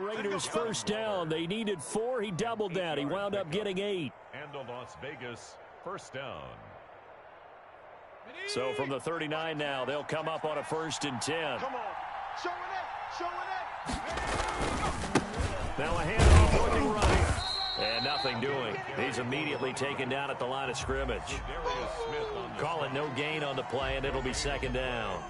Raiders first down. They needed 4. He doubled that. He wound up getting 8. And a Las Vegas first down. So from the 39 now, they'll come up on a 1st and 10. Come on. Show it. Now a handoff looking right. And nothing doing. He's immediately taken down at the line of scrimmage. Call it no gain on the play, and it'll be 2nd down.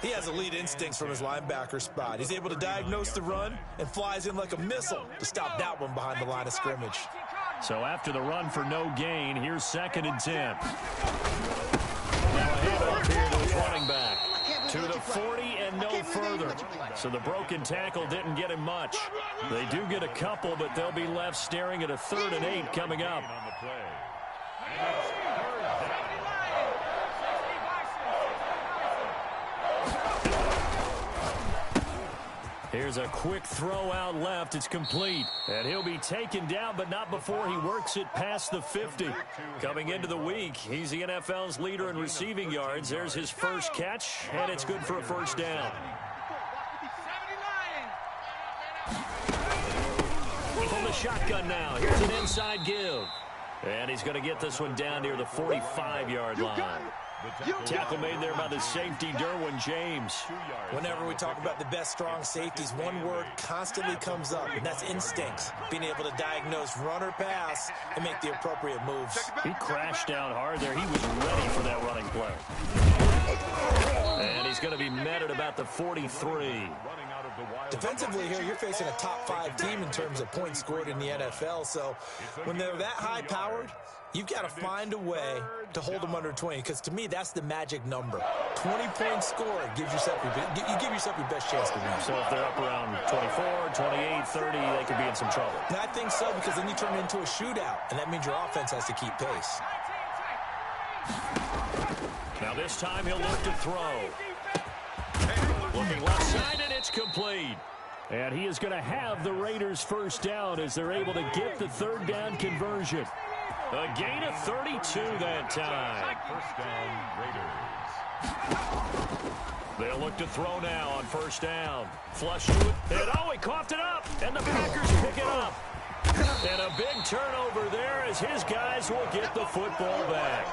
He has elite instincts from his linebacker spot. He's able to diagnose the run and flies in like a missile to stop that one behind the line of scrimmage. So after the run for no gain, here's 2nd and 10. Now a handoff here to his running back. To the 40 and no further. So the broken tackle didn't get him much. They do get a couple, but they'll be left staring at a 3rd and 8 coming up. Here's a quick throw out left. It's complete. And he'll be taken down, but not before he works it past the 50. Coming into the week, he's the NFL's leader in receiving yards. There's his first catch, and it's good for a 1st down. From the shotgun now. Here's an inside give. And he's going to get this one down near the 45-yard line. Tackle made there by the safety, Derwin James. Whenever we talk about the best strong safeties, one word constantly comes up, and that's instincts. Being able to diagnose run or pass and make the appropriate moves. He crashed down hard there. He was ready for that running play. And he's going to be met at about the 43. Defensively here, you're facing a top-5 team in terms of points scored in the NFL, so when they're that high-powered, you've got to find a way to hold them under 20, because to me, that's the magic number. 20-point score gives yourself you give yourself your best chance to win. So if they're up around 24, 28, 30, they could be in some trouble. And I think so, because then you turn it into a shootout, and that means your offense has to keep pace. Now this time he'll look to throw. Looking left side, and it's complete. And he is going to have the Raiders first down as they're able to get the 3rd down conversion. A gain of 32 that time. First down, Raiders. They'll look to throw now on 1st down. Flush to it. And oh, he coughed it up. And the Packers pick it up. And a big turnover there as his guys will get the football back.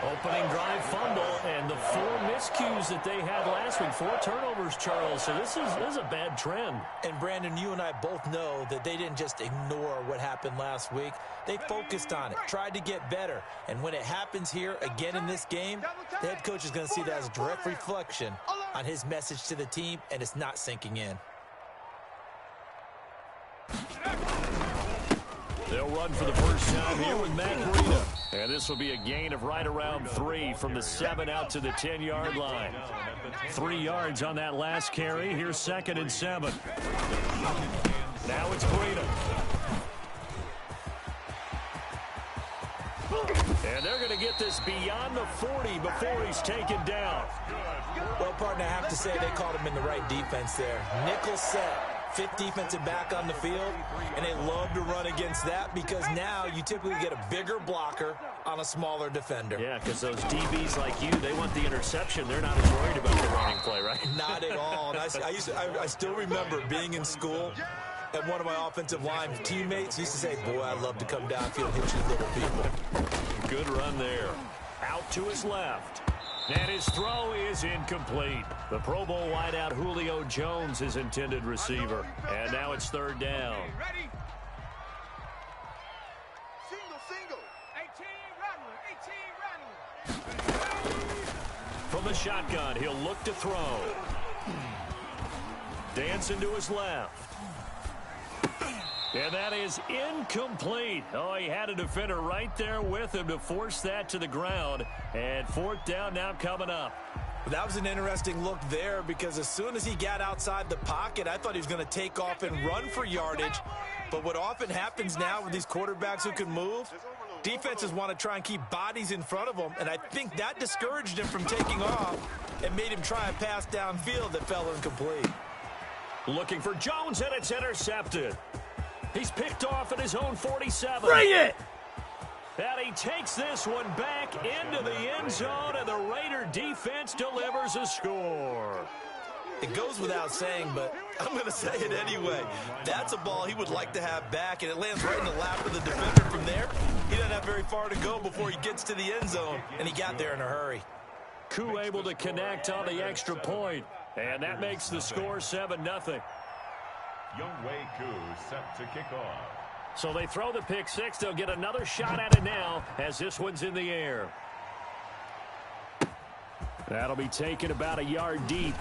Opening drive fumble, and the 4 miscues that they had last week. 4 turnovers, Charles. So this is a bad trend. And, Brandon, you and I both know that they didn't just ignore what happened last week. They focused on it, tried to get better. And when it happens here again in this game, the head coach is going to see that as a direct reflection on his message to the team, and it's not sinking in. They'll run for the first time here with Matt Breida. And this will be a gain of right around 3 from the 7 out to the 10-yard line. 3 yards on that last carry. Here's 2nd and 7. Now it's Breida. And they're going to get this beyond the 40 before he's taken down. Well, partner, I have to say they caught him in the right defense there. Nickel set. 5th defensive back on the field, and they love to run against that because now you typically get a bigger blocker on a smaller defender. Yeah, because those DBs like you, they want the interception. They're not as worried about the running play, right? Not at all. And I still remember being in school, and one of my offensive line teammates used to say, boy, I'd love to come downfield and hit you little people. Good run there. Out to his left. And his throw is incomplete. The Pro Bowl wideout Julio Jones is intended receiver. And now it's 3rd down. Single. 18 From the shotgun, he'll look to throw. Dancing to his left. And that is incomplete. Oh, he had a defender right there with him to force that to the ground. And 4th down now coming up. That was an interesting look there because as soon as he got outside the pocket, I thought he was going to take off and run for yardage. But what often happens now with these quarterbacks who can move, defenses want to try and keep bodies in front of them. And I think that discouraged him from taking off and made him try a pass downfield that fell incomplete. Looking for Jones, and it's intercepted. He's picked off at his own 47. Bring it! And he takes this one back into the end zone, and the Raider defense delivers a score. It goes without saying, but I'm going to say it anyway. That's a ball he would like to have back, and it lands right in the lap of the defender from there. He doesn't have very far to go before he gets to the end zone, and he got there in a hurry. Koo able to connect on the extra point, and that makes the score 7-0. Younghoe Koo set to kick off. So they throw the pick six. They'll get another shot at it now as this one's in the air. That'll be taken about a yard deep.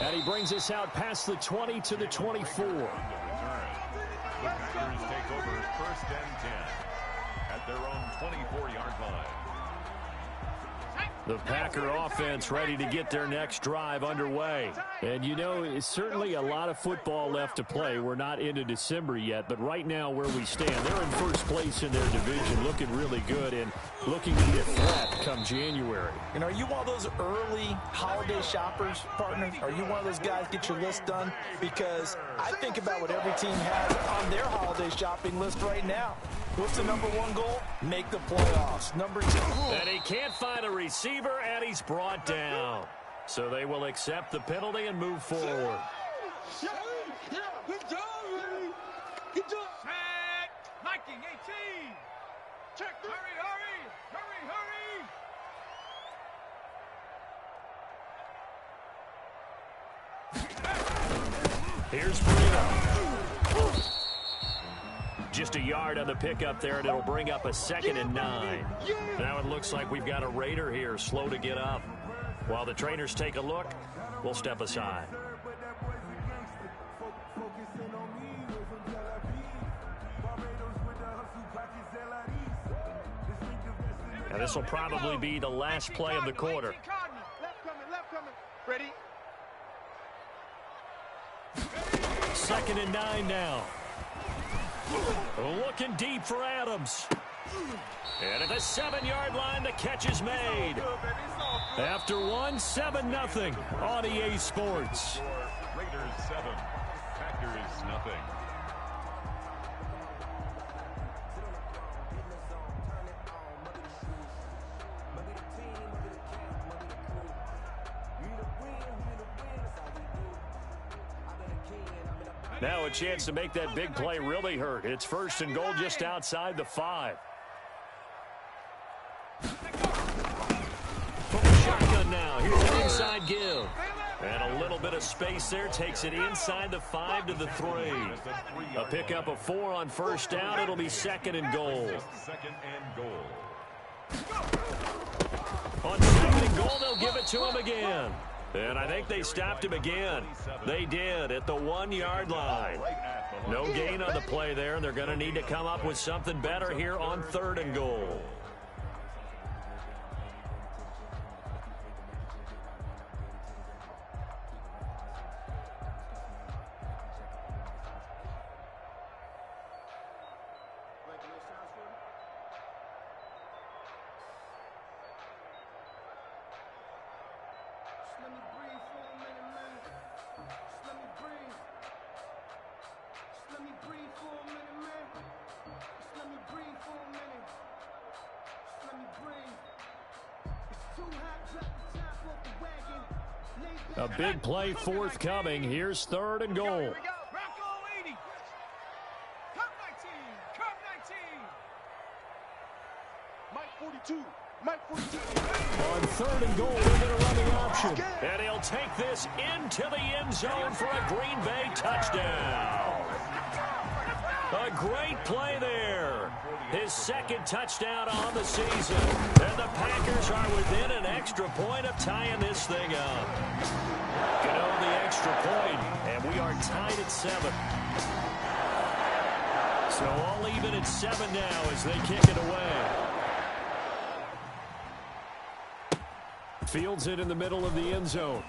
And he brings us out past the 20 to the 24. The Packers take over 1st and 10 at their own 24-yard line. The Packer offense ready to get their next drive underway. And, you know, it's certainly a lot of football left to play. We're not into December yet, but right now where we stand, they're in first place in their division, looking really good and looking to be a threat come January. And are you one of those early holiday shoppers, partner? Are you one of those guys get your list done? Because I think about what every team has on their holiday shopping list right now. What's the #1 goal? Make the playoffs. #2. And he can't find a receiver, and he's brought down. So they will accept the penalty and move forward. Good job, man. Good job. Check. Marking 18. Check. Hurry, hurry, hurry, hurry. Here's Bruno. Just a yard on the pickup there, and it'll bring up a 2nd and 9. Now it looks like we've got a Raider here, slow to get up. While the trainers take a look, we'll step aside. Now this will probably be the last play of the quarter. Left coming. Ready? 2nd and 9 now. Looking deep for Adams. And at the 7-yard line, the catch is made. After one, 7-0 on EA Sports. Raiders 7, Packers nothing. Now a chance to make that big play really hurt. It's 1st and goal just outside the 5. From the shotgun now. Here's an inside give. And a little bit of space there takes it inside the 5 to the 3. A pickup of 4 on 1st down. It'll be 2nd and goal. 2nd and goal. On 2nd and goal, they'll give it to him again. And I think they stopped him again. They did at the 1-yard line. No gain on the play there, and they're going to need to come up with something better here on 3rd and goal. A big play forthcoming. Here's 3rd and goal. Here we go. Bronco 80. Cup 19. Mike 42. On 3rd and goal, they're going to run the option. And he'll take this into the end zone for a Green Bay touchdown. A great play there. His 2nd touchdown on the season. And the Packers are within an extra point of tying this thing up. Get on the extra point, and we are tied at 7. So all even at 7 now as they kick it away. Fields it in the middle of the end zone.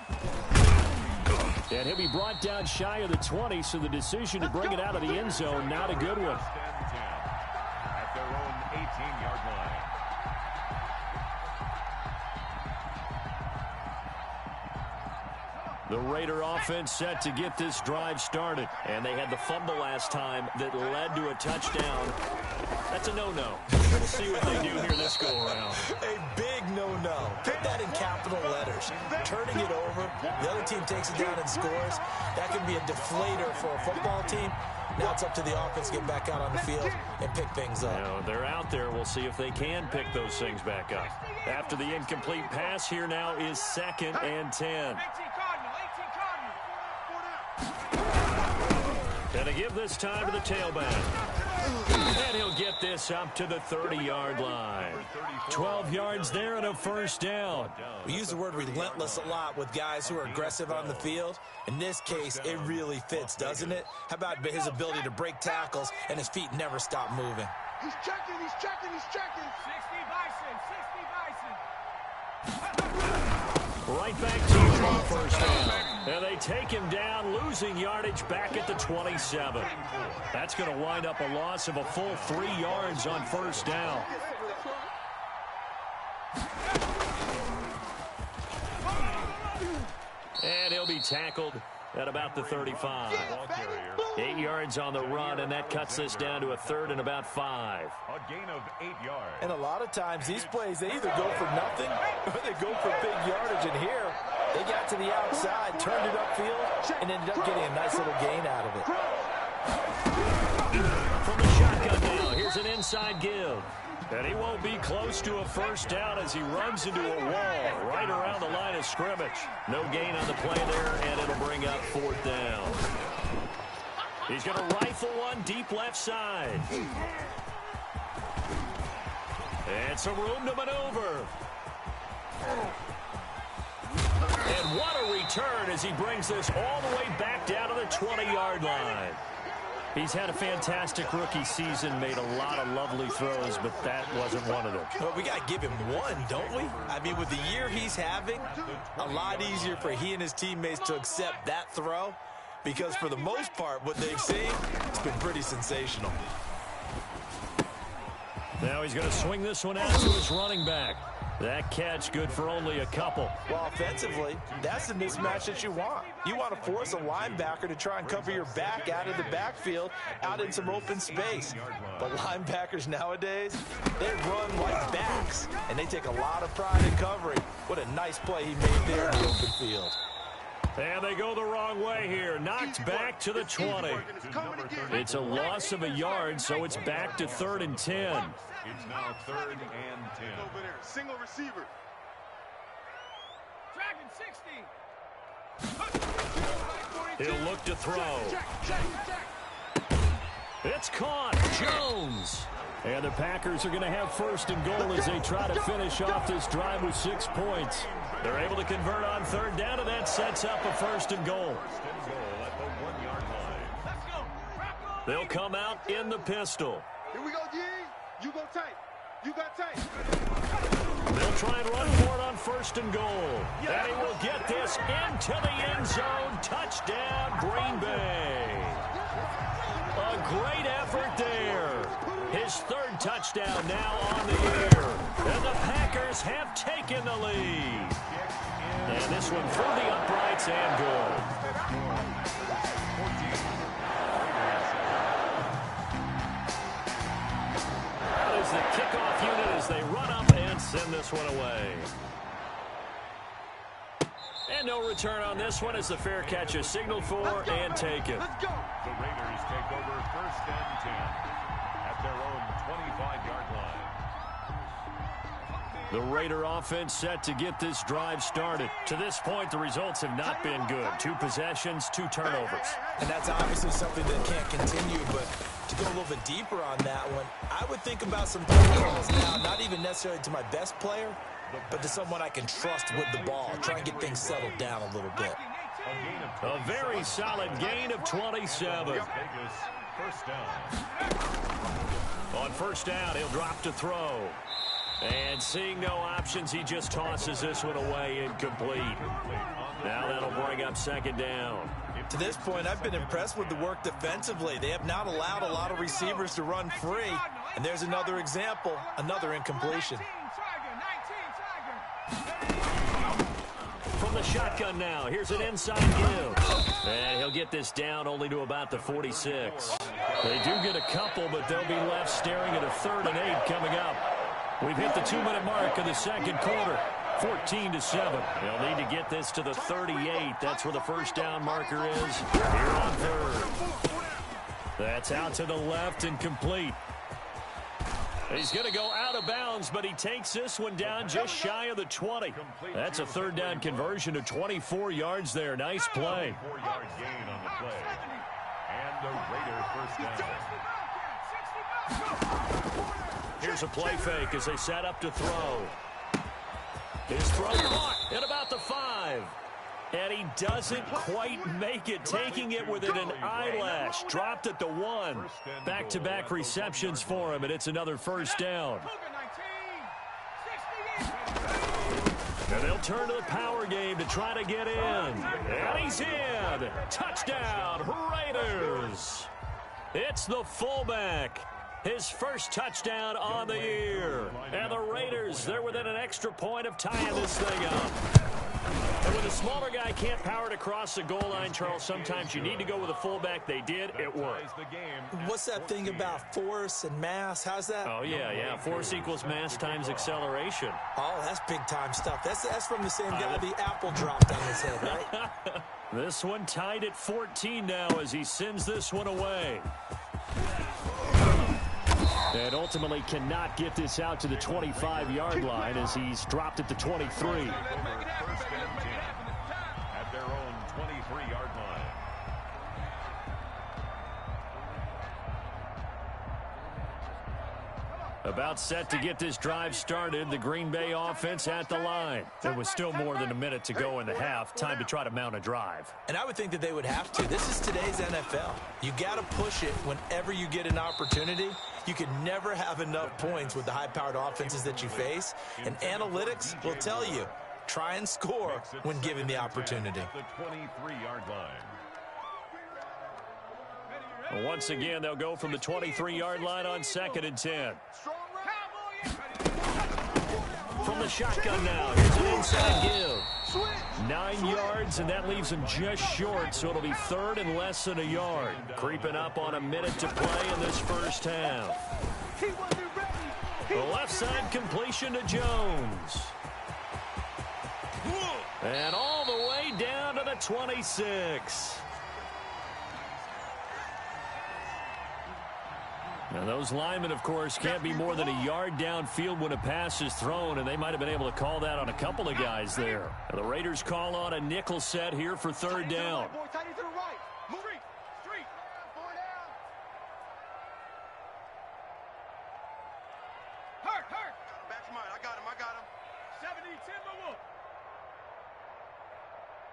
And he'll be brought down shy of the 20, so the decision to bring it out of the end zone, not a good one. At their own 18-yard line. The Raider offense set to get this drive started. And they had the fumble last time that led to a touchdown. That's a no-no. We'll see what they do here this go-around. A big no. Put that in capital letters. Turning it over, the other team takes it down and scores. That can be a deflator for a football team. Now it's up to the offense to get back out on the field and pick things up. Now, they're out there. We'll see if they can pick those things back up. After the incomplete pass, here now is 2nd and 10. 18 Cardinal, 18 Cardinal. Gonna give this time to the tailback. And he'll get this up to the 30-yard line. 12 yards there and a first down. We use the word relentless a lot with guys who are aggressive on the field. In this case, it really fits, doesn't it? How about his ability to break tackles and his feet never stop moving? He's checking, he's checking, he's checking. 60 Bison, 60 Bison. Right back to him on first down. And they take him down, losing yardage back at the 27. That's going to wind up a loss of a full 3 yards on first down. And he'll be tackled at about the 35. 8 yards on the run, and that cuts this down to a 3rd and about 5. A gain of 8 yards. And a lot of times these plays, they either go for nothing or they go for big yardage. And here, they got to the outside, turned it upfield, and ended up getting a nice little gain out of it. From the shotgun now, here's an inside give. And he won't be close to a first down as he runs into a wall right around the line of scrimmage. No gain on the play there, and it'll bring up 4th down. He's going to rifle one deep left side. And some room to maneuver. And what a return as he brings this all the way back down to the 20-yard line. He's had a fantastic rookie season, made a lot of lovely throws, but that wasn't one of them. Well, we got to give him one, don't we? I mean, with the year he's having, a lot easier for he and his teammates to accept that throw, because for the most part, what they've seen, it's been pretty sensational. Now he's going to swing this one out to his running back. That catch good for only a couple. Well, offensively, that's the mismatch that you want. You want to force a linebacker to try and cover your back out of the backfield, out in some open space. But linebackers nowadays, they run like backs, and they take a lot of pride in covering. What a nice play he made there in the open field. And they go the wrong way here. Knocked back to the 20. It's a loss of a yard, so it's back to 3rd and 10. It's now 3rd and 10. Over there, single receiver. Dragon, 60. He'll look to throw. It's caught. Jones. And the Packers are going to have 1st and goal as they try to finish off this drive with 6 points. They're able to convert on 3rd down, and that sets up a 1st and goal. At the 1-yard line. Let's go. Rocco. They'll come out in the pistol. Here we go, G. You go tight. You got tight. They'll try and run for it on 1st and goal. And he will get this into the end zone. Touchdown, Green Bay. A great effort there. His 3rd touchdown now on the air. And the Packers have taken the lead. And this one through the uprights and good. That is the kickoff unit as they run up and send this one away. And no return on this one as the fair catch is signaled for and taken. Let's go. The Raiders take over 1st and 10 at their own 25-yard line. The Raider offense set to get this drive started. To this point, the results have not been good. 2 possessions, 2 turnovers. And that's obviously something that can't continue, but to go a little bit deeper on that one, I would think about some play calls now, not even necessarily to my best player, but to someone I can trust with the ball. Try and get things settled down a little bit. A very solid gain of 27. Vegas, 1st down. On 1st down, he'll drop to throw. And seeing no options, he just tosses this one away incomplete. Now that'll bring up 2nd down. To this point, I've been impressed with the work defensively. They have not allowed a lot of receivers to run free. And there's another example, another incompletion. 19 Tiger. From the shotgun now, here's an inside give. And he'll get this down only to about the 46. They do get a couple, but they'll be left staring at a 3rd and 8 coming up. We've hit the 2-minute mark of the second quarter. 14-7. They'll need to get this to the 38. That's where the first down marker is here on third. That's out to the left and complete. He's going to go out of bounds, but he takes this one down just shy of the 20. That's a third down conversion to 24 yards there. Nice play. 4-yard gain on the play. And the Raider first down. Here's a play fake as they set up to throw. His throw caught at about the 5. And he doesn't quite make it, taking it within an eyelash. Dropped at the 1. Back-to-back receptions for him, and it's another first down. And they'll turn to the power game to try to get in. And he's in. Touchdown, Raiders. It's the fullback. His first touchdown on the year. And the Raiders, they're within an extra point of tying this thing up. And when the smaller guy can't power it across the goal line, Charles, sometimes you need to go with a fullback. They did. It worked. What's that thing about force and mass? How's that? Oh, yeah. Force equals mass times acceleration. Oh, that's big-time stuff. That's from the same guy the apple dropped on his head, right? This one tied at 14 now as he sends this one away. And ultimately cannot get this out to the 25-yard line as he's dropped at the 23. First and 10 at their own 23-yard line. About set to get this drive started. The Green Bay offense at the line. There was still more than a minute to go in the half. Time to try to mount a drive. And I would think that they would have to. This is today's NFL. You got to push it whenever you get an opportunity. You can never have enough points with the high-powered offenses that you face. And analytics will tell you, try and score when given the opportunity. The 23-yard line. Once again, they'll go from the 23-yard line on 2nd and 10. From the shotgun now, here's an inside give. 9 yards, and that leaves him just short, so it'll be 3rd and less than a yard. Creeping up on a minute to play in this first half. The left side completion to Jones. And all the way down to the 26. Now, those linemen, of course, can't be more than a yard downfield when a pass is thrown, and they might have been able to call that on a couple of guys there. Now, the Raiders call on a nickel set here for 3rd down. Back to mine. I got him. 70 Timberwolf.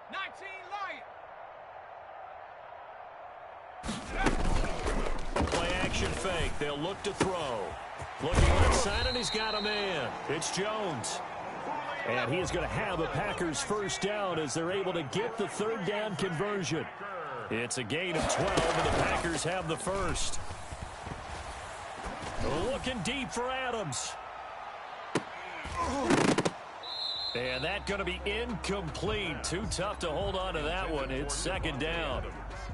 19 Lion. Play action fake. They'll look to throw. Looking left side, and he's got a man. It's Jones. And he is going to have a Packers first down as they're able to get the 3rd down conversion. It's a gain of 12, and the Packers have the first. Looking deep for Adams. And that's going to be incomplete. Too tough to hold on to that one. It's 2nd down.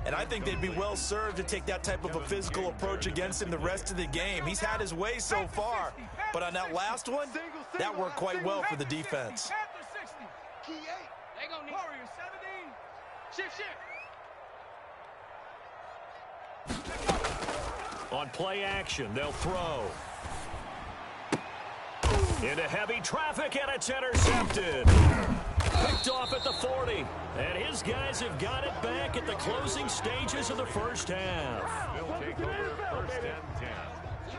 And I think they'd be well served to take that type of a physical approach against him the rest of the game. He's had his way so far, but on that last one, that worked quite well for the defense. Key 8. They gonna need Warriors 17. Shift. On play action, they'll throw. Into heavy traffic, and it's intercepted. Picked off at the 40. And his guys have got it back at the closing stages of the first half. They'll take over 1st and 10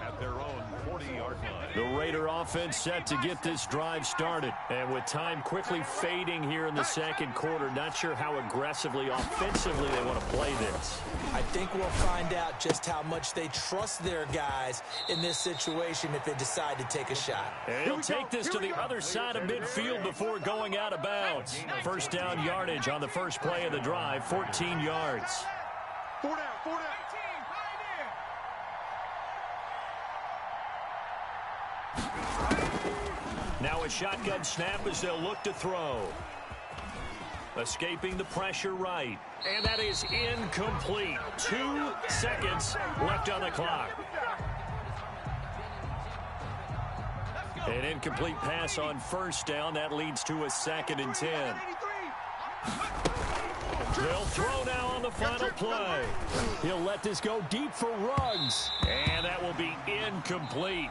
at their own 40-yard line. The Raider offense set to get this drive started. And with time quickly fading here in the second quarter, not sure how aggressively, offensively they want to play this. I think we'll find out just how much they trust their guys in this situation if they decide to take a shot. And he'll take this to the other side of midfield before going out of bounds. First down yardage on the first play of the drive, 14 yards. 4 down. Now a shotgun snap as they'll look to throw. Escaping the pressure right. And that is incomplete. 2 seconds left on the clock. An incomplete pass on first down. That leads to a 2nd and 10. They'll throw now on the final play. He'll let this go deep for Ruggs. And that will be incomplete.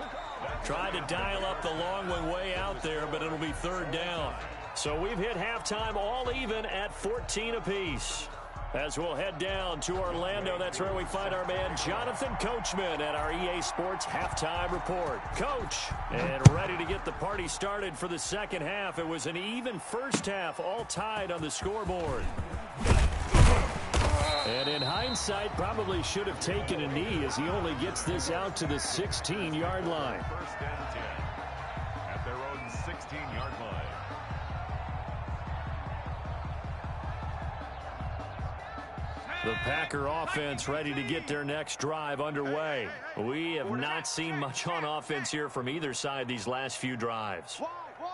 Tried to dial up the long one way out there, but it'll be 3rd down. So we've hit halftime all even at 14 apiece. As we'll head down to Orlando, that's where we find our man Jonathan Coachman at our EA Sports Halftime Report. Coach, and ready to get the party started for the second half. It was an even first half, all tied on the scoreboard. And in hindsight, probably should have taken a knee as he only gets this out to the 16-yard line. 1st and 10 at their own 16-yard line. The Packer offense ready to get their next drive underway. We have not seen much on offense here from either side these last few drives.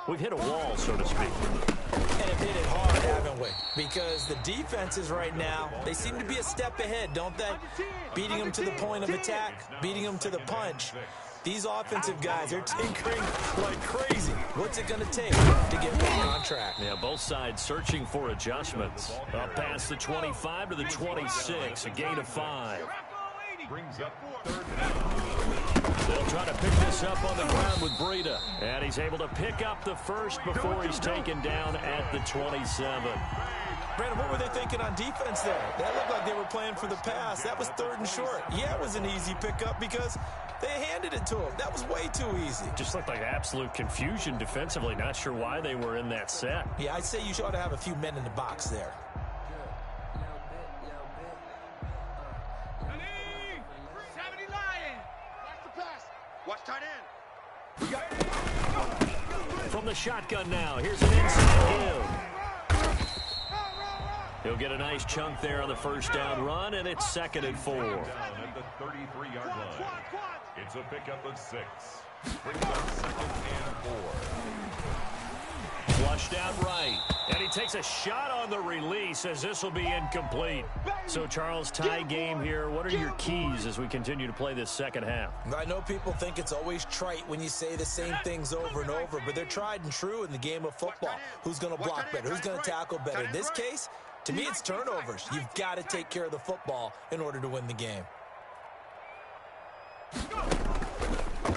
We've hit a wall, so to speak. And have hit it hard, haven't we? Because the defenses right now, they seem to be a step ahead, don't they? Beating them to the point of attack, beating them to the punch. These offensive guys, they're tinkering like crazy. What's it going to take to get back on track? Yeah, both sides searching for adjustments. Up past the 25 to the 26, a gain of 5. Brings up 3rd down. They'll try to pick this up on the ground with Breida. And he's able to pick up the first before he's taken down at the 27. Brandon, what were they thinking on defense there? That looked like they were playing for the pass. That was 3rd and short. Yeah, it was an easy pickup because they handed it to him. That was way too easy. Just looked like absolute confusion defensively. Not sure why they were in that set. Yeah, I'd say you ought to have a few men in the box there. 70 Lion. Watch the pass. Watch tight end. From the shotgun now, here's an inside give. He'll get a nice chunk there on the first down run, and it's 2nd and 4. Down at the 33-yard line. It's a pickup of 6. Brings up 2nd and 4. Flushed out right, and he takes a shot on the release as this will be incomplete. So, Charles, tie game here. What are your keys as we continue to play this second half? I know people think it's always trite when you say the same things over and over, but they're tried and true in the game of football. Who's going to block better? Who's going to tackle better? In this case, to me, it's turnovers. You've got to take care of the football in order to win the game.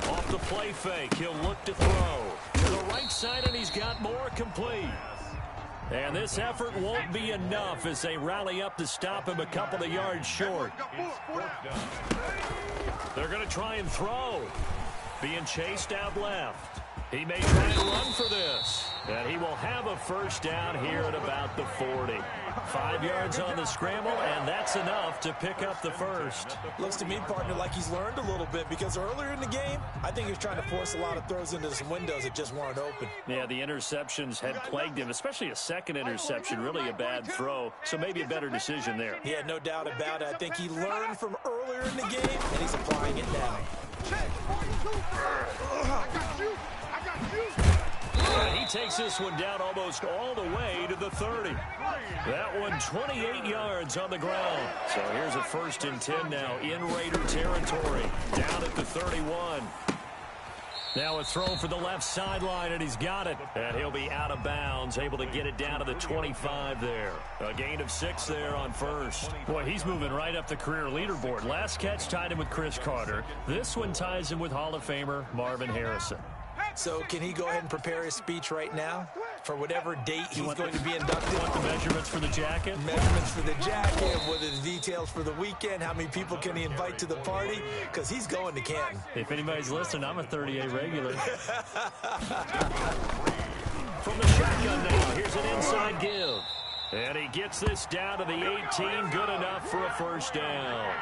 Off the play fake, he'll look to throw. To the right side, and he's got more complete. And this effort won't be enough as they rally up to stop him a couple of yards short. They're going to try and throw. Being chased out left. He may try and run for this. And he will have a first down here at about the 40. 5 yards on the scramble, and that's enough to pick up the first. Looks to me, partner, like he's learned a little bit because earlier in the game, I think he was trying to force a lot of throws into some windows that just weren't open. Yeah, the interceptions had plagued him, especially a second interception, really a bad throw. So maybe a better decision there. Yeah, no doubt about it. I think he learned from earlier in the game, and he's applying it now. I got you. And he takes this one down almost all the way to the 30. That one 28 yards on the ground. So here's a 1st and 10 now in Raider territory. Down at the 31. Now a throw for the left sideline, and he's got it. And he'll be out of bounds, able to get it down to the 25 there. A gain of 6 there on first. Boy, he's moving right up the career leaderboard. Last catch tied him with Chris Carter. This one ties him with Hall of Famer Marvin Harrison. So can he go ahead and prepare his speech right now for whatever date he's going to be inducted? You want the measurements for the jacket? Measurements for the jacket, what are the details for the weekend, how many people can he invite to the party? Because he's going to Canton. If anybody's listening, I'm a 38 regular. From the shotgun now, here's an inside give. And he gets this down to the 18, good enough for a first down.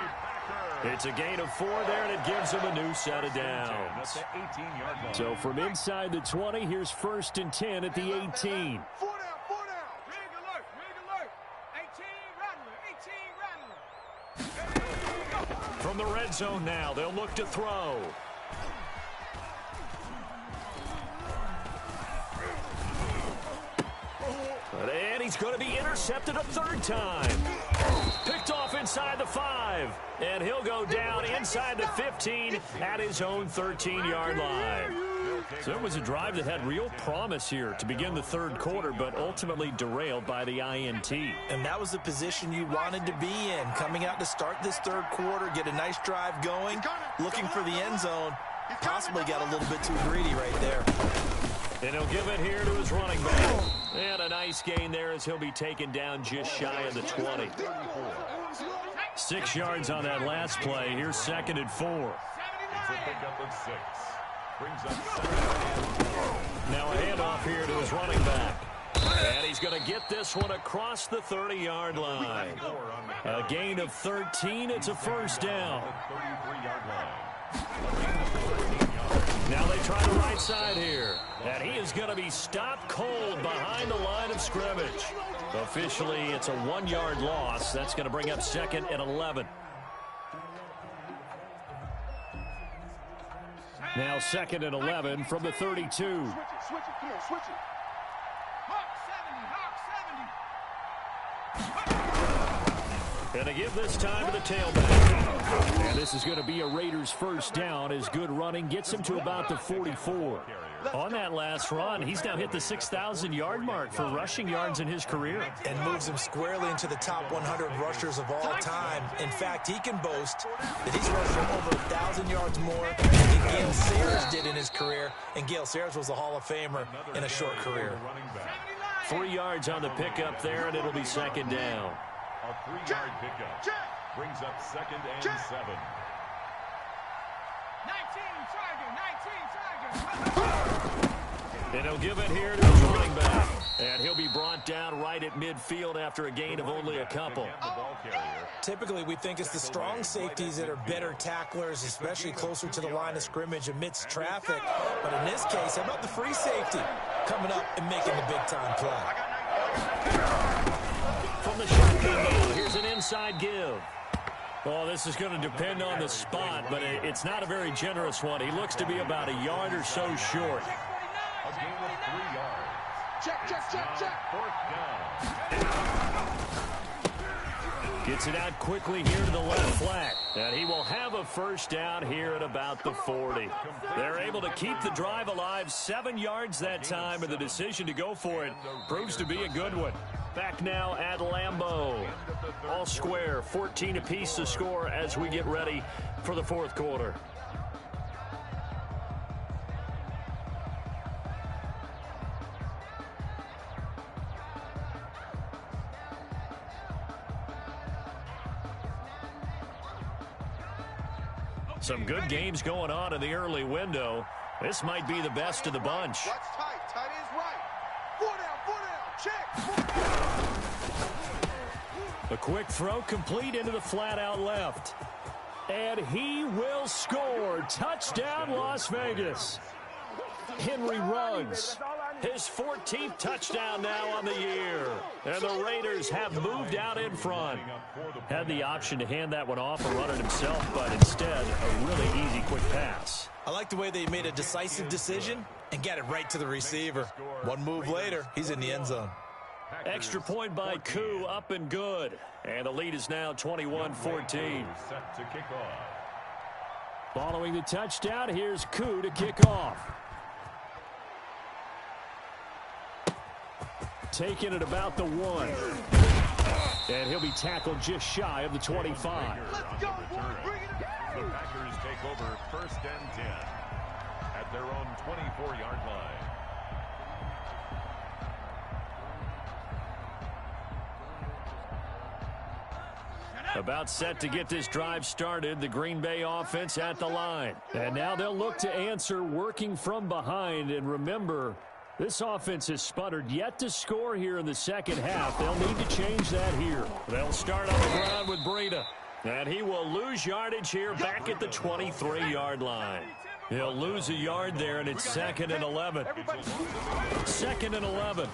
It's a gain of 4 there, and it gives him a new set of downs. So from inside the 20, here's 1st and 10 at the 18. 4 down, 4 down. Rig alert, rig alert. 18 rattler. From the red zone now, they'll look to throw. And he's going to be intercepted a 3rd time. Picked off inside the 5. And he'll go down inside the 15 at his own 13-yard line. So it was a drive that had real promise here to begin the third quarter, but ultimately derailed by the INT. And that was the position you wanted to be in, coming out to start this third quarter, get a nice drive going, looking for the end zone. Possibly got a little bit too greedy right there. And he'll give it here to his running back. And a nice gain there as he'll be taken down just shy of the 20. 6 yards on that last play. Here's 2nd and 4. It's a pickup of 6. Brings up 7. Now a handoff here to his running back. And he's going to get this one across the 30-yard line. A gain of 13. It's a first down. 33-yard line. Now they try the right side here. And he is going to be stopped cold behind the line of scrimmage. Officially, it's a 1-yard loss. That's going to bring up 2nd and 11. Now 2nd and 11 from the 32. Switch it, come on, switch it. And to give this time to the tailback. And this is going to be a Raiders first down as good running gets him to about the 44. On that last run, he's now hit the 6,000-yard mark for rushing yards in his career. And moves him squarely into the top 100 rushers of all time. In fact, he can boast that he's rushed for over 1,000 yards more than Gale Sayers did in his career. And Gale Sayers was a Hall of Famer in a short career. 3 yards on the pickup there, and it'll be 2nd down. A 3-yard pickup. Brings up 2nd and 7. 19 target. And he'll give it here to his running back. And he'll be brought down right at midfield after a gain of only a couple. Typically, we think it's the strong safeties that are better tacklers, especially closer to the line of scrimmage amidst traffic. But in this case, how about the free safety coming up and making the big-time play? From the shotgun now, here's an inside give. Well, this is going to depend on the spot, but it's not a very generous one. He looks to be about a yard or so short. A gain of 3 yards. Check. 4th down. Gets it out quickly here to the left flat. And he will have a first down here at about the 40. They're able to keep the drive alive. 7 yards that time, and the decision to go for it proves to be a good one. Back now at Lambeau. All square, 14 apiece to score as we get ready for the fourth quarter. Some good games going on in the early window. This might be the best of the bunch. Watch tight. Tight ends right. 4 down. Check. A quick throw complete into the flat out left. And he will score. Touchdown, Las Vegas. Henry Ruggs. His 14th touchdown now on the year. And the Raiders have moved out in front. Had the option to hand that one off and run it himself, but instead, a really easy quick pass. I like the way they made a decisive decision and got it right to the receiver. One move later, he's in the end zone. Extra point by Koo, up and good. And the lead is now 21-14. Set to kick off. Following the touchdown, here's Koo to kick off. Taking it about the 1. And he'll be tackled just shy of the 25. Let's go, boy. Bring it up. The Packers take over 1st and 10 at their own 24-yard line. About set to get this drive started, the Green Bay offense at the line. And now they'll look to answer working from behind. And remember, this offense has sputtered yet to score here in the second half. They'll need to change that here. They'll start on the ground with Breida. And he will lose yardage here back at the 23-yard line. He'll lose a yard there, and it's 2nd and 11. 2nd and 11. 2nd and 11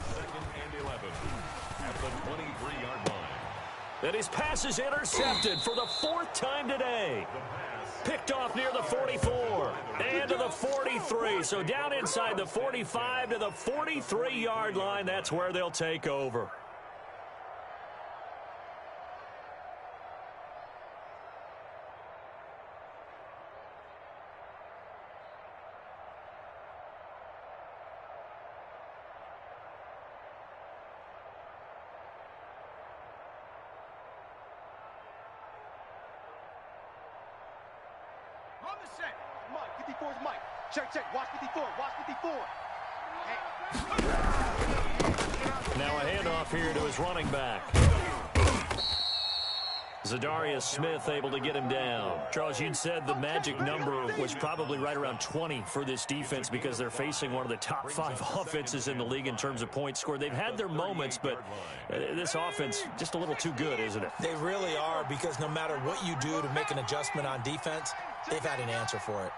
at the 23-yard line. And his pass is intercepted for the 4th time today. Picked off near the 44 and to the 43. So down inside the 45 to the 43-yard line. That's where they'll take over. 54's Mike. Check, check. Watch 54. Watch 54. Now a handoff here to his running back. Zadarius Smith able to get him down. Charles, you'd said the magic number was probably right around 20 for this defense because they're facing one of the top 5 offenses in the league in terms of points scored. They've had their moments, but this offense just a little too good, isn't it? They really are, because no matter what you do to make an adjustment on defense, they've had an answer for it.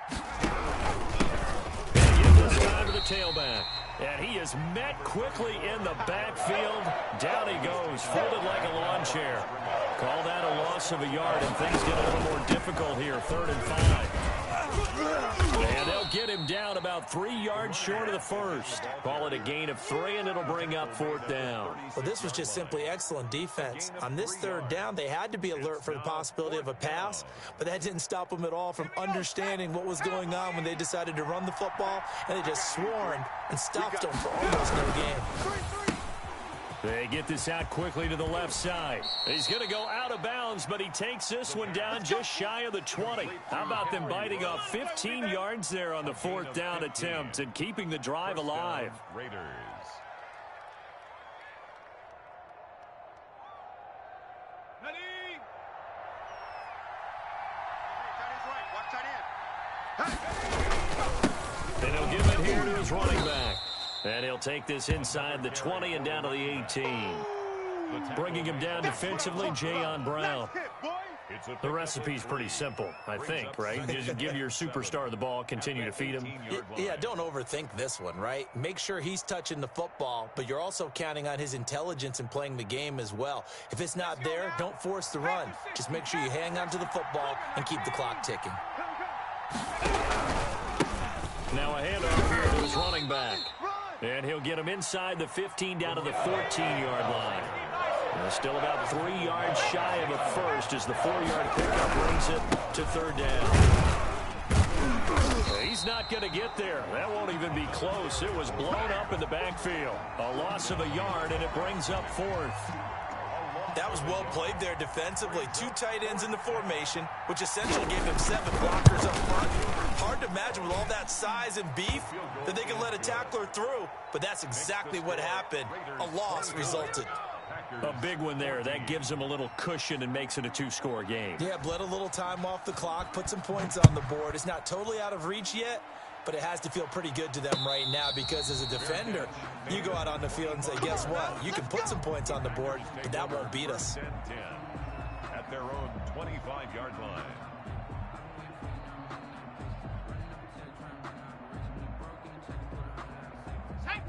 They give this time to the tailback. And he is met quickly in the backfield. Down he goes, folded like a lawn chair. Call that a loss of a yard, and things get a little more difficult here, 3rd and 5. And they'll get him down about 3 yards short of the first. Call it a gain of 3, and it'll bring up 4th down. Well, this was just simply excellent defense. On this 3rd down, they had to be alert for the possibility of a pass, but that didn't stop them at all from understanding what was going on when they decided to run the football, and they just swarmed and stopped them for almost no gain. They get this out quickly to the left side. He's going to go out of bounds, but he takes this one down just shy of the 20. How about them biting off 15 yards there on the 4th down attempt and keeping the drive alive? Raiders. Ready? Hey, tight end's right. Watch tight end. And he'll give it here to his running back. And he'll take this inside the 20 and down to the 18. Bringing him down defensively, Jayon Brown. The recipe's pretty simple, I think, right? Just give your superstar the ball, continue to feed him. Yeah, don't overthink this one, right? Make sure he's touching the football, but you're also counting on his intelligence in playing the game as well. If it's not there, don't force the run. Just make sure you hang on to the football and keep the clock ticking. Now a handoff here to his running back. And he'll get him inside the 15 down to the 14-yard line. And still about 3 yards shy of a first as the 4-yard pickup brings it to 3rd down. He's not going to get there. That won't even be close. It was blown up in the backfield. A loss of a yard, and it brings up 4th. That was well played there defensively. 2 tight ends in the formation, which essentially gave them 7 blockers up front. Hard to imagine with all that size and beef that they could let a tackler through, but that's exactly what happened. A loss resulted. A big one there. That gives them a little cushion and makes it a 2-score game. Yeah, bled a little time off the clock, put some points on the board. It's not totally out of reach yet, but it has to feel pretty good to them right now because as a defender, you go out on the field and say, guess what? You can put some points on the board, but that won't beat us. 10-10 at their own 25-yard line.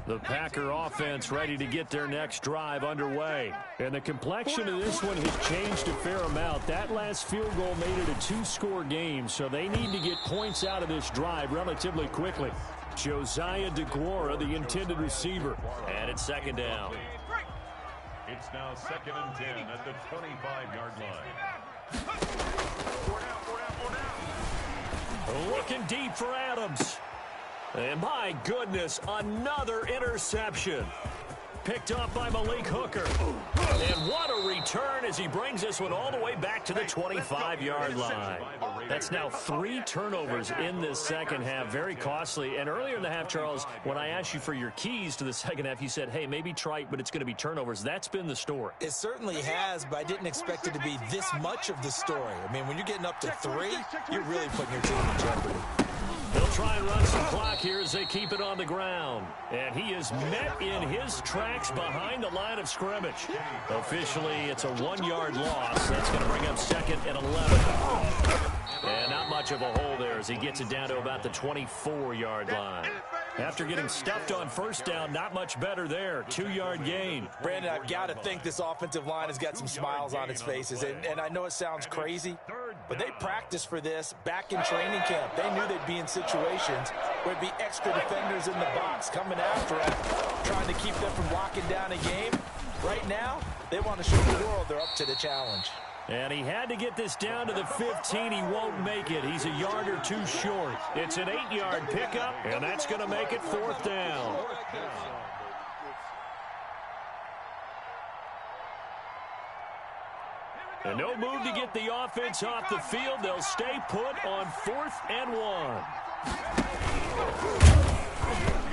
The Packer offense ready to get their next drive underway. And the complexion of this one has changed a fair amount. That last field goal made it a 2-score game, so they need to get points out of this drive relatively quickly. Josiah DeGuara, the intended receiver. And it's 2nd down. It's now 2nd and 10 at the 25-yard line. Looking deep for Adams. And my goodness, another interception. Picked up by Malik Hooker. And what a return as he brings this one all the way back to the 25-yard line. That's now 3 turnovers in this second half. Very costly. And earlier in the half, Charles, when I asked you for your keys to the second half, you said, hey, maybe trite, but it's going to be turnovers. That's been the story. It certainly has, but I didn't expect it to be this much of the story. I mean, when you're getting up to 3, you're really putting your team in jeopardy. They'll try and run some clock here as they keep it on the ground. And he is met in his tracks behind the line of scrimmage. Officially, it's a 1-yard loss. That's going to bring up 2nd and 11. And not much of a hole there as he gets it down to about the 24-yard line. After getting stuffed on 1st down, not much better there. 2-yard gain. Brandon, I've got to think this offensive line has got some smiles on its faces. And I know it sounds crazy, but they practiced for this back in training camp. They knew they'd be in situations where it'd be extra defenders in the box coming after them, trying to keep them from locking down a game. Right now, they want to show the world they're up to the challenge. And he had to get this down to the 15. He won't make it. He's a yard or 2 short. It's an 8-yard pickup, and that's going to make it 4th down. And no move to get the offense off the field. They'll stay put on 4th and 1.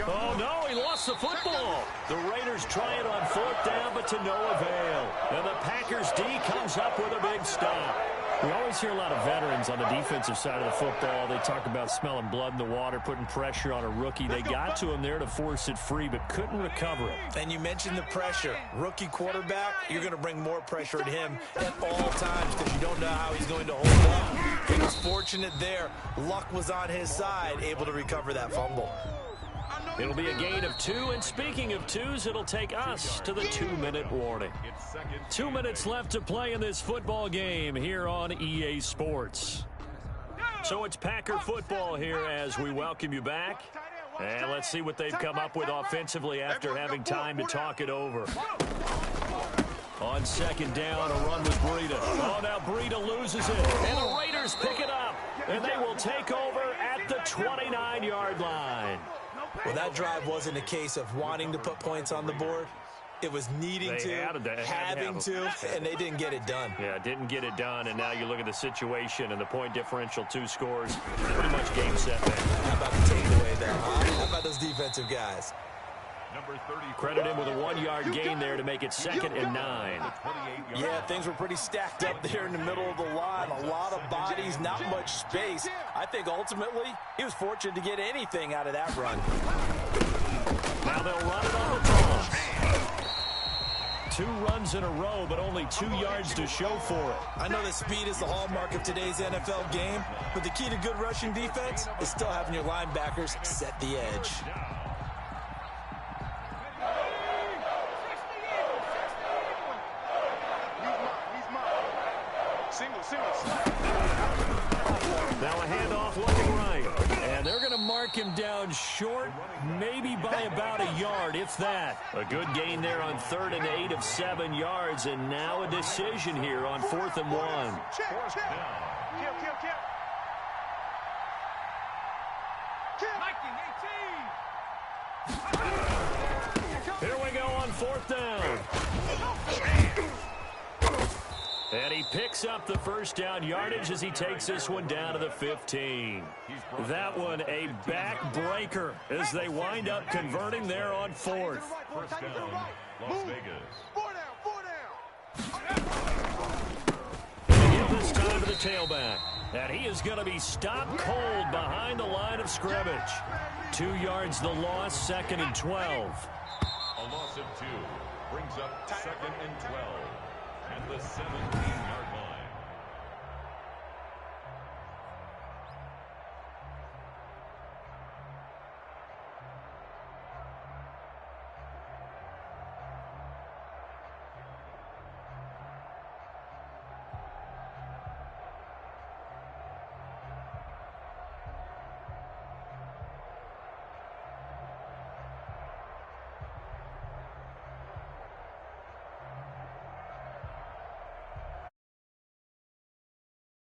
Oh, no, he lost the football. The Raiders try it on 4th down, but to no avail. And the Packers D comes up with a big stop. We always hear a lot of veterans on the defensive side of the football. They talk about smelling blood in the water, putting pressure on a rookie. They got to him there to force it free, but couldn't recover it. And you mentioned the pressure. Rookie quarterback, you're going to bring more pressure at him at all times because you don't know how he's going to hold up. He was fortunate there. Luck was on his side, able to recover that fumble. It'll be a gain of 2, and speaking of 2s, it'll take us to the 2-minute warning. 2 minutes left to play in this football game here on EA Sports. So it's Packer football here as we welcome you back. And let's see what they've come up with offensively after having time to talk it over. On 2nd down, a run with Breida. Oh, now Breida loses it, and the Raiders pick it up, and they will take over at the 29-yard line. Well, that drive wasn't a case of wanting to put points on the board. It was needing to, having to, and they didn't get it done. Yeah, didn't get it done, and now you look at the situation and the point differential, 2 scores, pretty much game set, man. How about the takeaway there? How about those defensive guys? Credit him with a 1-yard gain there to make it 2nd and 9. Yeah, things were pretty stacked up there in the middle of the line. A lot of bodies, not much space. I think ultimately he was fortunate to get anything out of that run. Now they'll run it on the toss. 2 runs in a row, but only 2 yards to show for it. I know that speed is the hallmark of today's NFL game, but the key to good rushing defense is still having your linebackers set the edge. Now a handoff looking right. And they're going to mark him down short, maybe by about a yard, if that. A good gain there on 3rd and 8 of 7 yards. And now a decision here on 4th and 1. Here we go on 4th down. And he picks up the 1st down yardage as he takes this one down to the 15. That one a backbreaker as they wind up converting there on 4th. 1st down, Las Vegas. 4 down. They give this time to the tailback. And he is going to be stopped cold behind the line of scrimmage. 2 yards the loss, 2nd and 12. A loss of 2 brings up 2nd and 12. And the 7